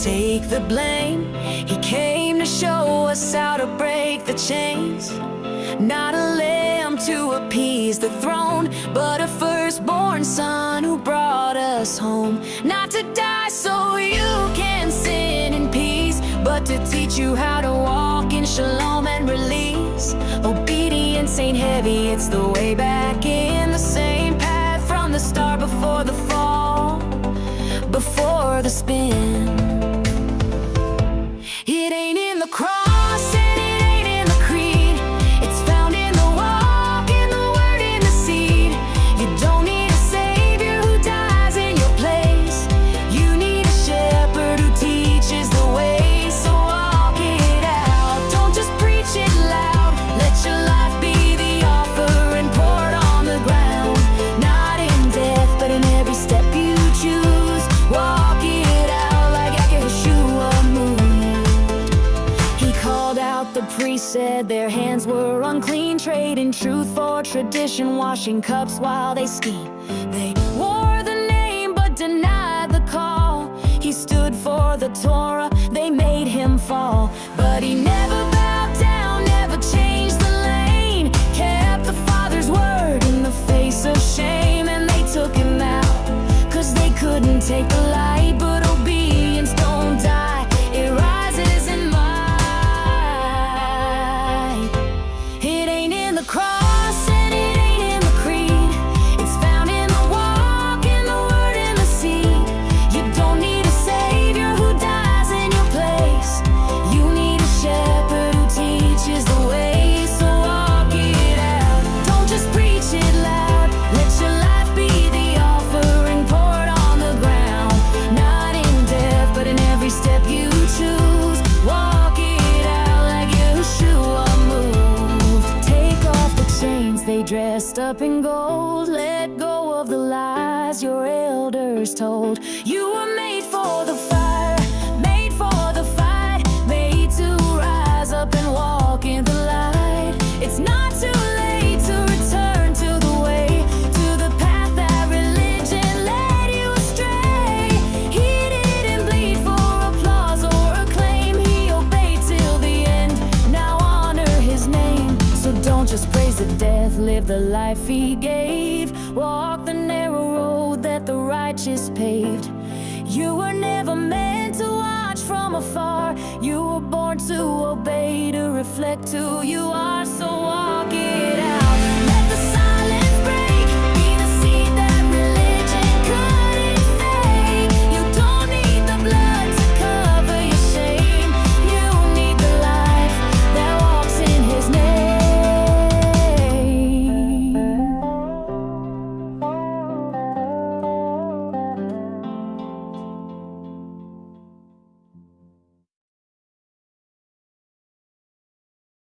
take the blame. He came to show us how to break the chains. Not a lamb to appease the throne, but a firstborn son who brought us home. Not to die so you can sin in peace, but to teach you how to walk in shalom and release. Obedience ain't heavy, it's the way back in the same path from the start, before the fall, before the spin. It ain't in the cross and it ain't in the creed. It's found in the walk, in the word, in the seed. You don't need a savior who dies in your place. You need a shepherd who teaches the way. So walk it out, don't just preach it loud. Let your life be the offering poured on the ground. Not in death, but in every step you choose. Walk it out like Yahusha moved. He called out the priests, said their hands were unclean, trading truth for tradition, washing cups while they scheme. They wore the name but denied the call. He stood for the Torah, they made him fall. But he never bowed down, never changed the lane. Kept the Father's word in the face of shame. And they took him out, 'cause they couldn't take the light. But obedience don't die, it rises in might. It ain't in the cross and it ain't in the creed. It's found in the walk, in the word, in the seed. You don't need a savior who dies in your place. You need a shepherd who teaches the way. So walk it out, don't just preach it loud. Let your life be the offering poured on the ground. Not in death, but in every step you choose. Walk it out like Yahusha moved. Take off the chains they dressed up in gold. Let go of the lies your elders told. You were made for the fire, made for the fight, made to rise up and walk in the light. It's not too late to return to the way, to the path that religion led you astray. He didn't bleed for applause or acclaim. He obeyed till the end, now honor his name. So don't just praise the death, live the life he gave. Walk the narrow road that the righteous paved. You were never meant to watch from afar. You were born to obey, to reflect who you are.